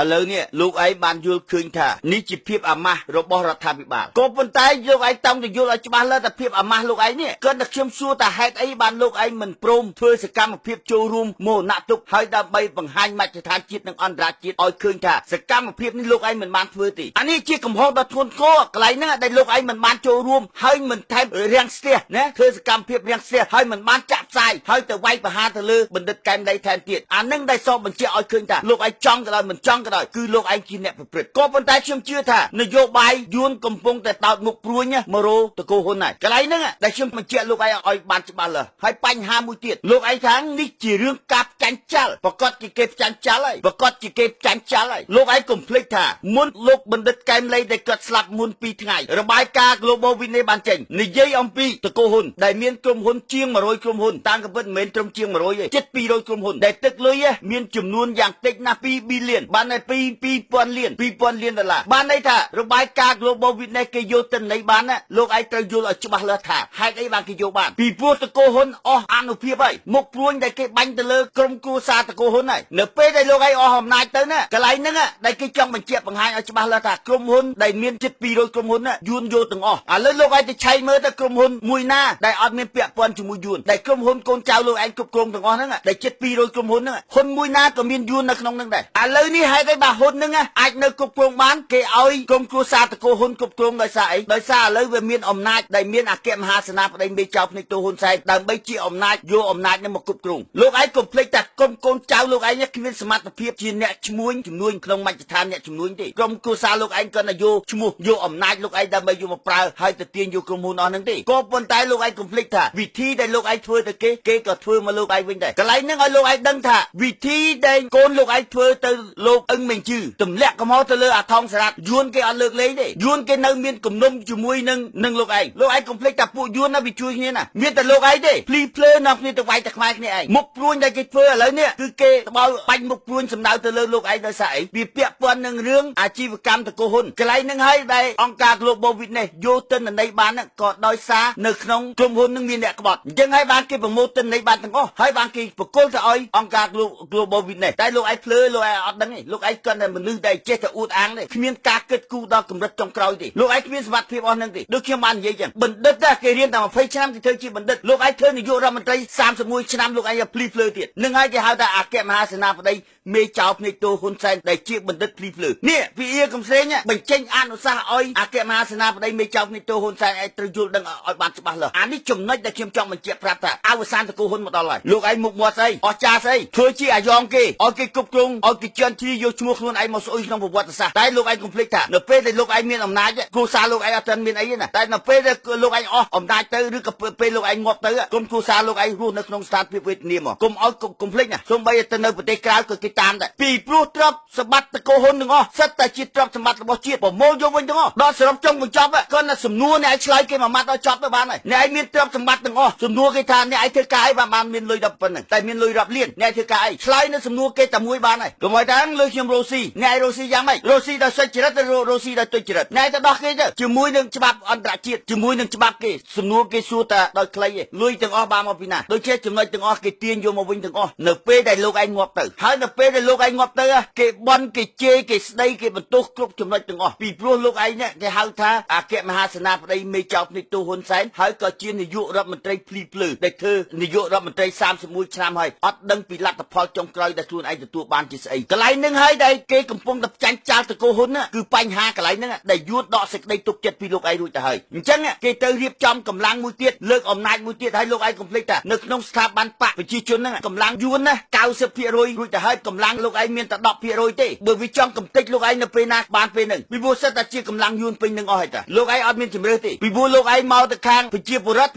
ឥឡូវនេះលោកឯងបានយល់ឃើញថានេះជាភាពអាម៉ាស់របស់រដ្ឋាភិបាលក៏ប៉ុន្តែលោកឯងតង់ទៅយល់ឲ្យច្បាស់លើតែភាពអាម៉ាស់លោកឯងនេះគាត់តែខ្ញុំសួរថាហេតុអីបានលោកឯងមិនព្រមធ្វើសកម្មភាពចូលរួមមោទនទុកហើយដើម្បីបង្ហាញមជ្ឈដ្ឋានជាតិនិងអន្តរជាតិឲ្យឃើញថាសកម្មភាពនេះលោកឯងមិនបានធ្វើទេអានេះជាកំហុសដ៏ធ្ងន់ធ្ងរកន្លែងហ្នឹងដែលលោកឯងមិនបានចូលរួមហើយមិនថែមរាំងស្ទះណាធ្វើសកម្មភាពរាំងស្ទះហើយមិនបានចាក់ផ្សាយហើយទៅវាយប្រហារទៅលើបណ្ឌិតកែមដៃថែមទៀតអានឹងដែលសបបញ្ជាក់ឲ្យឃើញថាលោកឯងចង់ក៏ដោយមិនចង់ក៏ដោយគឺលោកឯងជាអ្នកប្រព្រឹត្តក៏ប៉ុន្តែខ្ញុំជឿថានយោបាយយួនកំពុងតែតោតមុខព្រួញមករោតកូហ៊ុនហើយកន្លែងហ្នឹងដែលខ្ញុំបញ្ជាក់លោកឯងឲ្យបានច្បាស់លើហើយបញ្ហាមួយទៀតលោកឯងថានេះជារឿងកាប់ចាញ់ចាល់ប្រកាសជាគេចាញ់ចាល់ហើយប្រកាសជាគេចាញ់ចាល់ហើយលោកឯងកុំភ្លេចថាមុនលោកបណ្ឌិតកែមលីដែលគាត់ស្លាប់មុន2ថ្ងៃរបាយការណ៍ Global Witness បានចេញនិយាយអំពីតកូហ៊ុនដែលមានក្រុមហ៊ុនជាង100ក្រុមហ៊ុនតាមកំពិតមិនមែនត្រឹមជាង100ទេជិត200ក្រុមហ៊ុនដែលទឹកលុយមានចំនួនយ៉ាងតិចណាស់2 billion បានតែ2000លានដុល្លារបានន័យថារបាយការណ៍ Global Witness គេយកទិន្នន័យបានលោកឯងត្រូវយល់ឲ្យច្បាស់លាស់ថាហេតុអីបានគេយកបានពីព្រោះតកូហ៊ុនអស់អនុភាពហើយមុខព្រួញដែលគេបាញ់ទៅលើក្រុមគ្រួសារតកូហ៊ុនហើយនៅពេលដែលលោកឯងអស់អំណាចទៅណាកន្លែងហ្នឹងដែលគេចង់បញ្ជាក់បង្ហាញឲ្យច្បាស់លាស់ថាក្រុមហ៊ុនដែលមានជិត200ក្រុមហ៊ុនយួនយកទាំងអស់ឥឡូវលោកឯងទៅឆែកមើលទៅក្រុមហ៊ុនមួយណាដែលអត់មានពាក់ព័ន្ធជាមួយយួនដែលក្រុមហ៊ុនកូនចៅលោកឯងគ្រប់គ្រងទាំងអស់ហ្នឹងដែលជិត200ក្រុមហ៊ុនហ្នឹងហ៊ុនមួយណាក៏មានយួននៅក្នុងហ្នឹងដែរឥឡូវនេះហេតុអីបាទហ៊ុនហ្នឹងអាចនៅគ្រប់គ្រងបានគេឲ្យក្រុមគ្រួសារតកូហ៊ុនគ្រប់គ្រងដោយសារអីដោយសារឥឡូវវាមានអំណាចដែលមានអគ្គមហាសេនាបតីមេចៅភ្នែកតូហ៊ុនសែនដើម្បីជាអំណាចយកអំណាចនេះមកគ្រប់គ្រងលោកឯងកុំភ្លេចថាកូនចៅលោកឯងគ្មានសមត្ថភាពជាអ្នកឈ្មួញជំនួញក្នុងមជ្ឈដ្ឋានអ្នកជំនួញទេក្រុមគ្រួសារលោកឯងគាត់តែយកឈ្មោះយកអំណាចលោកឯងដើម្បីយកមកប្រើហើយទៅទាញយកក្រុមហ៊ុនអស់ហ្នឹងទេក៏ប៉ុន្តែលោកឯងកុំភ្លេចថាវិធីដែលលោកឯងធ្វើទៅគេក៏ធ្វើមកលោកឯងវិញដែរកន្លែងហ្នឹងឲ្យលោកឯងដឹងថាវិធីដែលកូនលោកឯងធ្វើទៅលោកអឹងមេងជឺទម្លាក់កំហុសទៅលើអាថងសារ៉ាត់យួនគេអត់លើកលែងទេយួនគេនៅមានគំនុំជាមួយនឹងលោកឯងកុំភ្លេចថាពួកយួនណាវាជួយគ្នាណាមានតែលោកឯងទេភ្លីភ្លើនាំគ្នាទៅវាយតែខ្មែរគ្នាឯងមុខព្រួញដែលគេធ្វើឥឡូវនេះគឺគេត្បោបាញ់មុខព្រួញសម្ដៅទៅលើលោកឯងដោយសារអីវាពាក់ព័ន្ធនឹងរឿងអាជីវកម្មតកូហ៊ុនកន្លែងហ្នឹងហើយដែលអង្គការ Global Witness យកទិន្នន័យបានក៏ដោយសារនៅក្នុងក្រុមហ៊ុននឹងមានអ្នកក្បត់អញ្ចឹងហើយបានគេប្រមូលទិន្នន័យបានទាំងអស់ហើយបានគេប្រគល់ទៅឲ្យអង្គការ Global Witness តែលោកឯងភ្លើលោកឯងអត់ដឹងទេលោកឯងគាត់តែមនុស្សដែលចេះតែអួតអាងទេគ្មានការគិតគូរដល់កម្រិតចុងក្រោយទេលោកឯងគ្មានសមត្ថភាពអស់ហ្នឹងទេដូចខ្ញុំបាននិយាយចឹងបណ្ឌិតគេរៀនតែ20ឆ្នាំគេធ្វើជាបណ្ឌិតលោកឯងធ្វើនាយករដ្ឋមន្ត្រី31ឆ្នាំលោកឯងភ្លីភ្លើទៀតនឹងហើយគេហៅថាអគ្គមហាសេនាបតីមេចៅភ្នែកតូហ៊ុនសែនដែលជាបណ្ឌិតភ្លីភ្លើនេះពីអៀកំសែងបញ្ចេញអនុសាសន៍ឲ្យអគ្គមហាសេនាបតីមេចៅភ្នែកតូហ៊ុនសែនឯងត្រូវយល់ដឹងឲ្យបានច្បាស់លាស់អានេះចំណុចដែលខ្ញុំចង់បញ្ជាក់ប្រាប់ថាអវសានតកូហ៊ុនមកដល់ហើយលោកឯងមុខមាត់ស្អីអស់ចាស្អីធ្វើជាអាយ៉ងគេឲ្យគេគ្រប់គ្រងឲ្យគេជន់ជ្រាយកឈ្មោះខ្លួនឯងមកស្អុយក្នុងប្រវត្តិសាស្ត្រតែលោកឯងកុំភ្លេចថានៅពេលដែលលោកឯងមានអំណាចគ្រួសារលោកឯងអត់ទាន់មានអីទេណាតែនៅពេលដែលលោកឯងអស់អំណាចទៅឬក៏ពេលលោកឯងងាប់ទៅក្រុមគ្រួសារលោកឯងរស់នៅក្នុងស្ថានភាពវេទនាមកកុំឲ្យកុំភ្លេចណាសូម្បីតែនៅប្រទេសក្រៅក៏គេតាមដែរពីព្រោះទ្រព្យសម្បត្តិតកូហ៊ុនទាំងអស់សិតតែជាទ្រព្យសម្បត្តិរបស់ជាតិប្រមូលយកវិញទាំងអស់ដល់សរុបចុងបញ្ចប់គាត់ណាសំណួរអ្នកឯងឆ្លើយគេមួយម៉ាត់ដល់ចប់ទៅបានហើយអ្នកឯងមានទ្រព្យសម្បត្តិទាំងអស់សំណួរគេថាអ្នកឯងធ្វើការអីបានមានលុយដល់ប៉ុណ្ណឹងតែមានលុយរាប់លានអ្នកធ្វើការអីឆ្លើយនៅសំណួរគេតែមួយបានហើយកុំឲ្យថាលុយ ខ្ញុំរស់ស៊ីណែរស់ស៊ីយ៉ាងម៉េចរស់ស៊ីដោយសុចរិតឬរស់ស៊ីដោយទុច្ចរិតណែទៅដោះគេទៅជាមួយនឹងច្បាប់អន្តរជាតិជាមួយនឹងច្បាប់គេសំណួរគេសួរតែដោយខ្លីឯងលុយទាំងអស់បានមកពីណាដូចជាចំណុចទាំងអស់គេទាញយកមកវិញទាំងអស់នៅពេលដែលលោកឯងងាប់ទៅហើយនៅពេលដែលលោកឯងងាប់ទៅគេបន់គេជេរគេស្ដីគេបន្ទោសគ្រប់ចំណុចទាំងអស់ពីព្រោះលោកឯងនេះគេហៅថាអគ្គមហាសេនាបតីមេចៅភ្នែកទូហ៊ុនសែនហើយក៏ជានាយករដ្ឋមន្ត្រីភ្លីភ្លឺដែលធ្វើនាយករដ្ឋមន្ត្រី31ឆ្នាំហើយអត់ដឹងពីលទ្ធផលចុងក្រោយដែលខ្លួនឯងទទួលបានជាស្អីកន្លែងហ្នឹងហើយដែលគេកំពុងតែចាញ់ចោលតកូហ៊ុនគឺបញ្ហាកន្លែងហ្នឹងដែលយួនដកសេចក្តីទុកចិត្តពីលោកឯងរួចទៅហើយអញ្ចឹងគេទៅរៀបចំកម្លាំងមួយទៀតលើកអំណាចមួយទៀតហើយលោកឯងកុំភ្លេចថានៅក្នុងស្ថាប័នបកប្រជាជនហ្នឹងកម្លាំងយួនណា90%រួចទៅហើយកម្លាំងលោកឯងមានតែ10%ទេបើវាចង់កំទេចលោកឯងនៅពេលណាបានពេលហ្នឹងពីព្រោះសិតតែជាកម្លាំងយួនពេញនឹងអស់ហើយតាលោកឯងអត់មានជំរឿសទេពីព្រោះលោកឯងមកទៅខាងប្រជាពលរដ្ឋ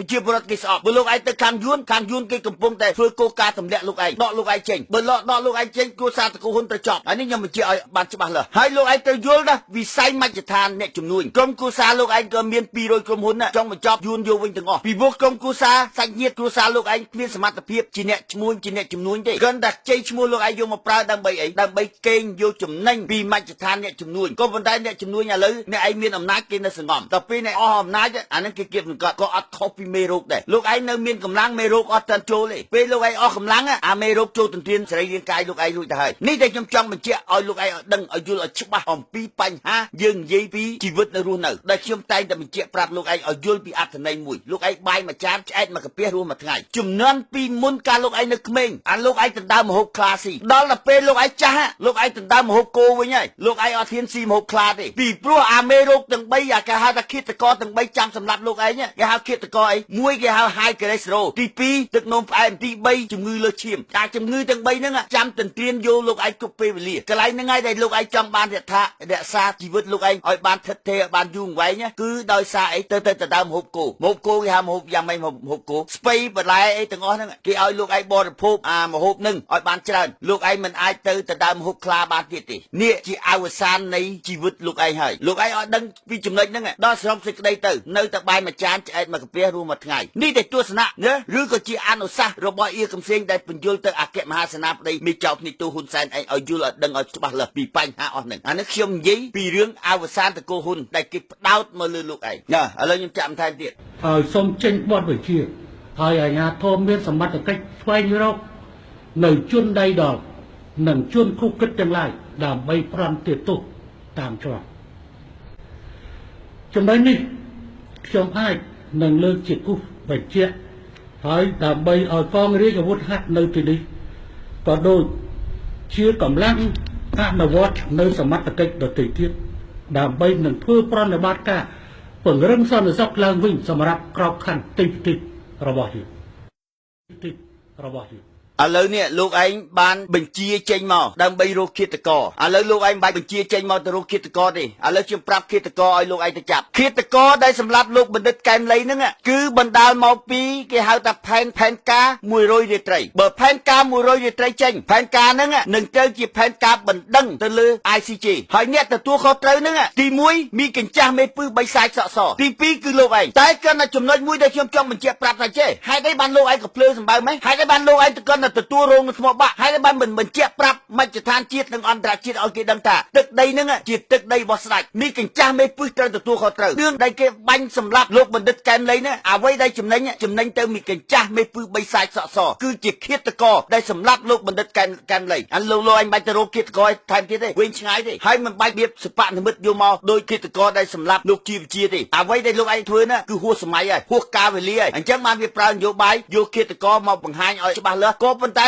គេស្អប់បើលោកឯងទៅខាងយួនគេកំពុងតែធ្វើកោការទម្លាក់លោកឯងដកលោកឯងចេញបើដកលោកឯងចេញគួរសារតកូហ៊ុនទៅចប់ហើយនេះខ្ញុំបញ្ជាក់ឲ្យបានច្បាស់លាស់ហើយលោកឯងទៅយល់ណាវិស័យមជ្ឈដ្ឋានអ្នកជំនួយក្រុមគូសារលោកឯងក៏មាន200ក្រុមហ៊ុនណាចង់បញ្ចប់យួនយកវិញទាំងអស់ពីព្រោះក្រុមគូសារសាច់ញាតិគ្រួសារលោកឯងគ្មានសមត្ថភាពជាអ្នកឈ្មោះជាអ្នកជំនួយទេគ្រាន់តែជ័យឈ្មោះលោកឯងយកមកប្រើដើម្បីអីដើម្បីកេងយកចំណេញពីមជ្ឈដ្ឋានអ្នកជំនួយក៏ប៉ុន្តែអ្នកជំនួយឥឡូវអ្នកឯងមានអំណាចគេនៅសង្ងំដល់ពេលអ្នកអស់អំណាចអានឹងគេគៀបនឹងគាត់ក៏អត់ខុសពីមេរោគដែរលោកឯងនៅមានកម្លាំងមេរោគអត់ទាន់ចូលទេពេលលោកឯងអស់កម្លាំងអាមេរោគចូលទន្ទ្រានសរីរាង្គកាយលោកឯងរួចទៅហើយនេះដែលខ្ញុំចង់បញ្ជាក់ឲ្យលោកឯងឲ្យដឹងឲ្យយល់ឲ្យច្បាស់អំពីបញ្ហាយើងនិយាយពីជីវិតនៅរស់នៅដែលខ្ញុំតែងតែបញ្ជាក់ប្រាប់លោកឯងឲ្យយល់ពីអត្ថន័យមួយលោកឯងបាយមួយចានឆ្អែតមួយកាពះរស់មួយថ្ងៃចំនួនពីមុនកាលលោកឯងនៅក្មេងអាលោកឯងដណ្ដើមម្ហូបខ្លាស៊ីដល់ទៅពេលលោកឯងចាស់លោកឯងដណ្ដើមម្ហូបគោវិញហើយលោកឯងអត់ហ៊ានស៊ីម្ហូបខ្លាទេពីព្រោះអាមេរោគទាំង3អាគេហៅថាឃាតករទាំង3ចាំសម្រាប់លោកឯងគេហៅឃាតករអីមួយគេហៅ high cholesterol ទី2ទឹកនោមផ្អែមទី3ជំងឺលើសឈាមតែជំងឺទាំង3ហ្នឹងចាំទន្ទ្រានយកលោកឯងគ្រប់ពេលវេលាកន្លែងហ្នឹងហើយដែលលោកឯងចង់បានរក្សាជីវិតលោកឯងឲ្យបានថិតថេរឲ្យបានយូរអង្វែងគឺដោយសារអីទៅដើមម្ហូបគោគេហៅម្ហូបយ៉ាងម៉េចម្ហូបគោស្ពៃបន្លែអីទាំងអស់ហ្នឹងគេឲ្យលោកឯងបរិភោគម្ហូបហ្នឹងឲ្យបានច្រើនលោកឯងមិនអាចទៅដើមម្ហូបខ្លាបានទៀតទេនេះជាអវសាននៃជីវិតលោកឯងហើយលោកឯងឲ្យដឹងពីចំណុចហ្នឹងដល់ស្រុកសេចក្តីទៅនៅតែបាយមួយចានឆ្អែតមួយកាពះរួមមួយថ្ងៃនេះតែទស្សនៈណាឬក៏ជាអនុសាសន៍របស់អៀកំសៀងដែលបញ្យល់ទៅអគ្គមហាសេនាបតីមេចៅភ្នែកទូហ៊ុនសែនឯងឲ្យយល់ឲ្យដឹងឲ្យច្បាស់លាស់ពីបញ្ហាអស់ហ្នឹងអានេះខ្ញុំនិយាយពីរឿងអវសានតកូហ៊ុនដែលគេផ្ដោតមកលើលោកឯងឥឡូវខ្ញុំចាំបន្ថែមទៀតហើយសូមចេញបទវិជាហើយអាជ្ញាធរមានសមត្ថកិច្ចស្វែងរកនៅជនដៃដល់និងជនគុកគិតទាំងឡាយដើម្បីប្រន់ទាទោសតាមច្បាប់ចំណុចនេះខ្ញុំអាចនឹងលើកជាគូសបញ្ជាក់ហើយដើម្បីឲ្យកងរាជអាវុធហត្ថនៅទីនេះក៏ដូចជាកម្លាំងអនុវត្តនៅសមត្ថកិច្ចដទៃទៀតដើម្បីនឹងធ្វើប្រតិបត្តិការពង្រឹងសន្តិសុខឡើងវិញសម្រាប់ក្របខ័ណ្ឌទីរបស់យើងឥឡូវនេះលោកឯងបានបញ្ជាចេញមកដើម្បីរកឃាតករឥឡូវលោកឯងបាច់បញ្ជាចេញមកទៅរកឃាតករទេឥឡូវខ្ញុំប្រាប់ឃាតករឲ្យលោកឯងទៅចាប់ឃាតករដែលសម្រាប់លោកបណ្ឌិតកែមលីហ្នឹងគឺបណ្ដាលមកពីគេហៅថាផែនការ100រាត្រីបើផែនការ100រាត្រីចេញផែនការហ្នឹងនឹងត្រូវជាផែនការបណ្ដឹងទៅលើ ICJ ហើយអ្នកទទួលខុសត្រូវហ្នឹងទី1មីកញ្ចាស់មេពឺ3ខ្សែសក់សទី2គឺលោកឯងតែគាត់តែចំណុចមួយដែលខ្ញុំចង់បញ្ជាក់ប្រាប់ថាចេះហេតុអីបានលោកឯងក៏ភ្លើសម្បើមហេតុអីបានលោកឯងទៅគាត់ទទួលរងនឹងថ្មបាក់ហើយបានមិនបញ្ជាក់ប្រាប់មជ្ឈដ្ឋានជាតិនិងអន្តរជាតិឲ្យគេដឹងថាទឹកដីហ្នឹងជាទឹកដីរបស់ស្ដេចមីកញ្ចាស់មេពឹសត្រូវទទួលខុសត្រូវរឿងដែលគេបាញ់សម្លាប់លោកបណ្ឌិតកែមលីហ្នឹងអ្វីដែលចំណេញទៅមីកញ្ចាស់មេពឹស3ខ្សែសក់សគឺជាឃាតករដែលសម្លាប់លោកបណ្ឌិតកែមលីអាលោកអញបាច់ទៅរកឃាតករថែមទៀតទេវិញឆ្ងាយទេហើយមិនបាច់រៀបសបនិមិត្តយកមកដោយឃាតករដែលសម្លាប់លោកជីវជាទេអ្វីដែលលោកឯងធ្វើណាគឺហួសសម័យហើយហួសកាលវេលាហើយអញ្ចឹងបានវាប្រើនយោបាយយកឃាតករមកបង្ហាញឲ្យច្បាស់លាស់ក៏ប៉ុន្តែ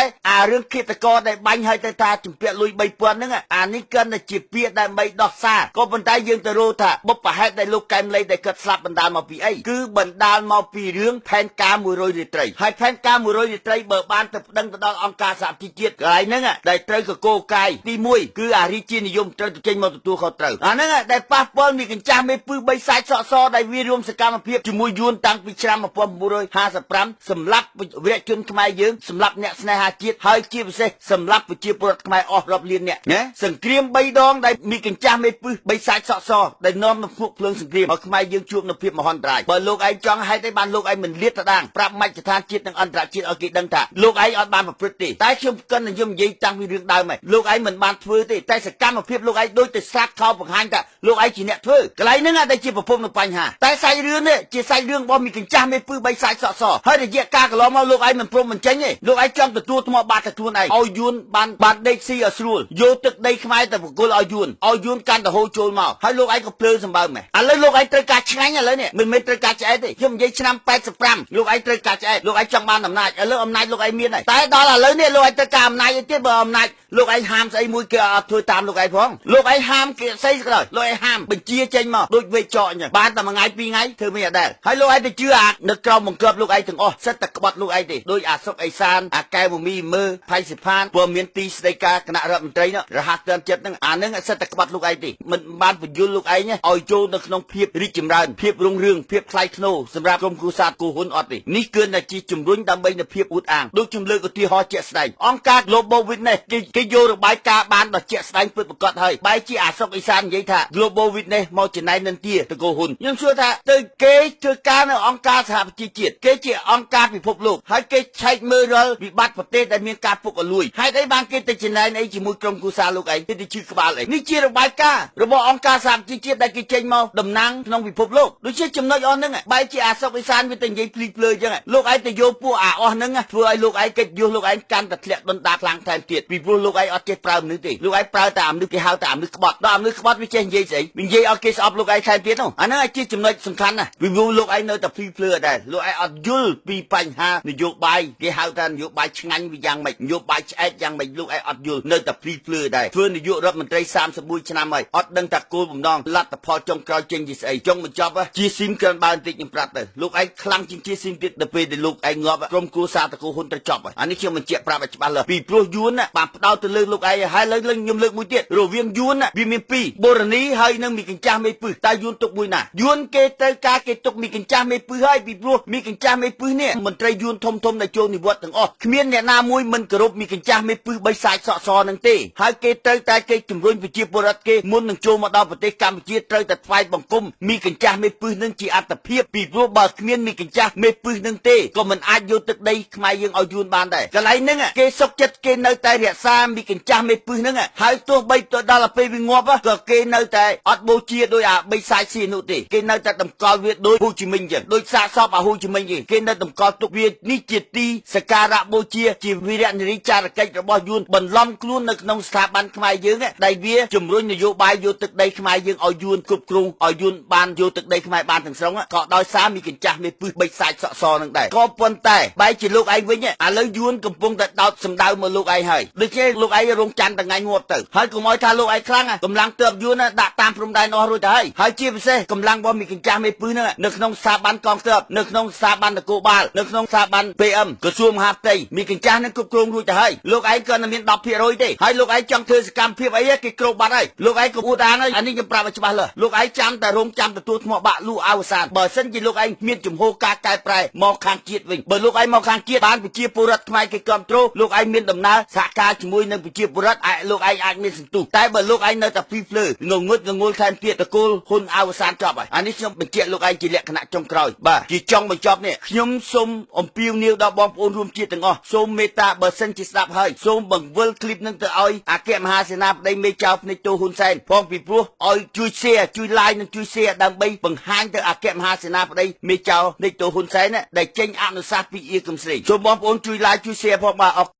រឿងឃាតករដែលបាញ់ឲ្យទៅថាជំពាក់លុយ 3000 ហ្នឹងអានេះគិតតែជាពាក្យដើម្បីដោះសារក៏ប៉ុន្តែយើងទៅរកថាបុព្វហេតុដែលលោកកែមលីដែលគាត់ស្លាប់បណ្ដាលមកពីអីគឺបណ្ដាលមកពីរឿងផែនការ100រាត្រីហើយផែនការ100រាត្រីបើបានទៅប្តឹងទៅដល់អង្គការសហជីវជាតិកន្លែងហ្នឹងដែលត្រូវកកោកាយទី1គឺអារាជានិយមត្រូវទៅចេញមកទទួលខុសត្រូវអាហ្នឹងដែលប៉ះពាល់មីកញ្ចាស់មេពឺ3ខ្សែសក់សដែលវារួមសកម្មភាពជាមួយយួនតាំងពីឆ្នាំ1955សម្រាប់វីរជនខ្មែរយើងសម្រាប់អ្នក ស្នេហាជាតិហើយជាពិសេសសម្រាប់ប្រជាពលរដ្ឋខ្មែរអស់រាប់លានអ្នកណាសង្គ្រាម3ដងដែលមានកញ្ចាស់មេពឹស3សាច់សក់សដែលនាំមកភ្លើងសង្គ្រាមឲ្យខ្មែរយើងជួបនូវភាពមហន្តរាយបើលោកឯងចង់ហេតុអីបានលោកឯងមិនលាតត្រដាងប្រាប់មជ្ឈដ្ឋានជាតិនិងអន្តរជាតិឲ្យគេដឹងថាលោកឯងអត់បានប្រព្រឹត្តទេតែខ្ញុំកិននិយមនិយាយតាំងពីរឿងដើមហើយលោកឯងមិនបានធ្វើទេតែសកម្មភាពលោកឯងដូចតែស្រាក់ខោបង្ហាញថាលោកឯងជាអ្នកធ្វើកន្លែងហ្នឹងដែលជាប្រភពនៃបញ្ហាតែសាច់រឿងនេះជាសាច់រឿងរបស់មានកញ្ចាស់មេពឹស3សាច់សក់សហើយរយៈកាលកន្លងមកលោកឯងមិនព្រមបញ្ចេញទេលោកឯងចង់ទទួលថ្មបាត់តែខ្លួនឯងឲ្យយួនបានដេកស៊ីឲ្យស្រួលយកទឹកដីខ្មែរទៅបកគលឲ្យយួនកាន់ទៅហូរចូលមកហើយលោកឯងក៏ភ្លើសម្បើមដែរឥឡូវលោកឯងត្រូវការឆ្ងាញ់ឥឡូវនេះមិនមែនត្រូវការឆ្អែតទេខ្ញុំនិយាយឆ្នាំ85លោកឯងត្រូវការឆ្អែតលោកឯងចង់បានអំណាចឥឡូវអំណាចលោកឯងមានហើយតែដល់ឥឡូវនេះលោកឯងត្រូវការអំណាចទៀតបើអំណាចលោកឯងហាមស្អីមួយគេអត់ធ្វើតាមលោកឯងផងលោកឯងហាមគេស្អីក៏ដោយលោកឯងហាមបញ្ជាចេញមកដូចវេចចកអញ្ចឹងបានតែមួយថ្ងៃពីរថ្ងៃធ្វើមិនអត់ដែរហើយលោកឯងទៅជឿអានៅក្រោមបង្គាប់លោកឯងទាំងអស់សិតតែក្បត់លោកឯងទេដោយអាសុកអេសានអាកែវមីមើផៃសិផានព្រមមានទីស្តីការគណៈរដ្ឋមន្ត្រីនោះរហ័សទាន់ចិត្តហ្នឹងអាហ្នឹងសិតតែក្បត់លោកឯងទេមិនបានបញ្យល់លោកឯងឲ្យចូលនៅក្នុងភាពរីកចម្រើនភាពរុងរឿងភាពថ្លៃថ្នូរសម្រាប់ក្រុមគ្រួសារគូហ៊ុនអត់ទេនេះគឺតែជាជំរុញដើម្បីនៅភាពអួតអាងដូចជំលើកឧទាហរណ៍ជាក់ស្ដែងអង្គការ Global Witness គេយករបាយការណ៍បានដល់ជាក់ស្ដែងពិតប្រាកដហើយបែរជាអាសុកអេសាននិយាយថា Global Witness មកចំណែកនិន្ទាទៅគូហ៊ុនខ្ញុំសួរថាទៅគេធ្វើការនៅអង្គការសហប្រជាជាតិគេជាអង្គការពិភពលោកហើយគេឆែកមើលរាល់វិបត្តិប្រទេសដែលមានការពុករលួយហេតុអីបានគេទៅចំណែកអីជាមួយក្រុមគ្រួសារលោកឯងគេទៅជឿក្បាលអីនេះជារបាយការណ៍របស់អង្គការសហប្រជាជាតិដែលគេចេញមកតំណាងក្នុងពិភពលោកដូចជាចំណុចអស់ហ្នឹងបែរជាអាសុកអេសានវាទៅនិយាយភ្លីភ្លើអញ្ចឹងលោកឯងទៅយកពួកអាអស់ហ្នឹងធ្វើឲ្យលោកឯងកិច្ចយុះលោកឯងកាន់តែធ្លាក់ដុនដាខ្លាំងថែមទៀតពីព្រោះលោកឯងអត់ចេះប្រើមនុស្សទេលោកឯងប្រើតែមនុស្សគេហៅតែមនុស្សក្បត់ដល់មនុស្សក្បត់វាចេះនិយាយស្អីនិយាយឲ្យគេស្អប់លោកឯងថែមទៀតនោះអាហ្នឹងជាចំណុចសំខាន់ណាស់ពីព្រោះលោកឯងនៅតែភ្លីភ្លើដែរលោកឯងអត់យល់ពីបញ្ហានយោបាយគេហៅថានយោបាយឆ្ងាញ់វាយ៉ាងម៉េចនយោបាយឆ្អែតយ៉ាងម៉េចលោកឯងអត់យល់នៅតែភ្លីភ្លើដែរធ្វើនាយករដ្ឋមន្ត្រី31ឆ្នាំហើយអត់ដឹងថាគោលបំណងលទ្ធផលចុងក្រោយចេញជាស្អីចុងបញ្ចប់ជាស៊ីមគ្រាន់បើបន្តិចខ្ញុំប្រាប់ទៅលោកឯងខ្លាំងជាងជាស៊ីមទៀតដល់ពេលដែលលោកឯងងាប់ក្រុមគ្រួសារតកូហ៊ុនទៅចប់ហើយអានេះខ្ញុំបញ្ជាក់ប្រាប់ឲ្យច្បាស់លាស់ពីព្រោះយួនបានផ្ដោតទៅលើលោកឯងហើយលើខ្ញុំលើកមួយទៀតរវាងយួនវាមានពីរបូរនីហើយនឹងមីកញ្ចាស់មេពឹសតែយួនទុកមួយណាយួនគេត្រូវការគេទុកមីកញ្ចាស់មេពឹសហើយពីព្រោះមីកញ្ចាស់មេពឹសនេះមន្ត្រីយួនធំដែលចូលនិវត្តន៍ទាំងអស់គ្មានអ្នកណាមួយមិនគោរពមីកញ្ចាស់មេពឹសបីសាច់សក់សនឹងទេហើយគេត្រូវតែគេជំរុញប្រជាពលរដ្ឋគេមុននឹងចូលមកដល់ប្រទេសកម្ពុជាត្រូវតែថ្វាយបង្គំមីកញ្ចាស់មេពឹសនឹងជាអត្តភាពពីព្រោះបើគ្មានមីកញ្ចាស់មេពឹសនឹងទេក៏មិនអាចយកទឹកដីខ្មែរយើងឲ្យយួនបានដែរកន្លែងហ្នឹងគេសុកចិត្តគេនៅតែរក្សាមីកញ្ចាស់មេពឹសហ្នឹងហើយទោះបីទៅដល់ពេលវាងាប់ក៏គេនៅតែអត់បូជាដោយអាបីសាច់ស៊ីនោះទេគេនៅតែតម្កល់វាដោយហ៊ូជីមិញចឹងដោយសាកសពអាហ៊ូជីមិញគេនៅតម្កល់ទុកវានេះជាទីសក្ការៈបូជាជាវីរនារីចារកិច្ចរបស់យួនបន្លំខ្លួននៅក្នុងស្ថាប័នខ្មែរយើងដែលវាជំរុញនយោបាយយកទឹកដីខ្មែរយើងឲ្យយួនគ្រប់គ្រងឲ្យយួនបានយកទឹកដីខ្មែរបានទាំងស្រុងក៏ដោយសារមីកញ្ចាស់មេពឹសបីសាច់សក់សនឹងដែរក៏ប៉ុន្តែបែរជាលោកឯងវិញឥឡូវយួនកំពុងតែដោតសម្ដៅមកលោកឯងហើយដូច្នេះលោកឯងរងចាំថ្ងៃងាប់ទៅហើយកុំឲ្យថាលោកឯងខ្លាំងកម្លាំងទ័ពយួនដាក់តាមព្រំដែនអស់រួចទៅហើយជាពិសេសកម្លាំងរបស់មីកញ្ចាស់មេពឹសហ្នឹងនៅក្នុងស្ថាប័នកងទ័ពនៅក្នុងស្ថាប័ននគរបាលនៅក្នុងស្ថាប័ន PM ក្រសួងមហាផ្ទៃមីកញ្ចាស់ហ្នឹងគ្រប់គ្រងរួចទៅហើយលោកឯងក៏មាន 10% ទេហើយលោកឯងចង់ធ្វើសកម្មភាពអីគេគ្របបាត់ហើយលោកឯងក៏អួតអាងហើយអានេះខ្ញុំប្រាប់ឲ្យច្បាស់លាស់លោកឯងចាំតែរងចាំទទួលថ្មបាក់លូអវសានបើសិនជាលោកឯងមានជំហរការកែប្រែមកខាងជាតិវិញបើលោកឯងមកខាងជាតិបានប្រជាពលរដ្ឋខ្មែរគេគ្រប់គ្រងលោកឯងមានដំណើរសហការជាមួយនឹងប្រជាពលរដ្ឋលោកឯងអាចមានសន្ទុះតែបើលោកឯងនៅតែភ្លីភ្លើងងឹតងងល់ថែមទៀតតកូលហ៊ុនអវសានចប់ហើយអានេះខ្ញុំបញ្ជាក់លោកឯងជាលក្ខណៈចុងក្រោយបាទជាចុងបញ្ចប់នេះខ្ញុំសូមអំពាវនាវដល់បងប្អូនរួមជាតិទាំងអស់សូមមេត្តាបើសិនជាស្ដាប់ហើយសូមបង្វិលคลิปនឹងទៅឲ្យអគ្គមហាសេនាបតីមេចៅភ្នែកតូហ៊ុនសែនផងពីព្រោះឲ្យជួយ share ជួយ like និងជួយ share ដើម្បីបង្ហាញទៅអគ្គមហាសេនាបតីមេចៅភ្នែកតូហ៊ុនសែនដែលចេញអនុសាសន៍ពីអៀកំស្រីសូមបងប្អូនជួយ like ជួយ share ផងបាទ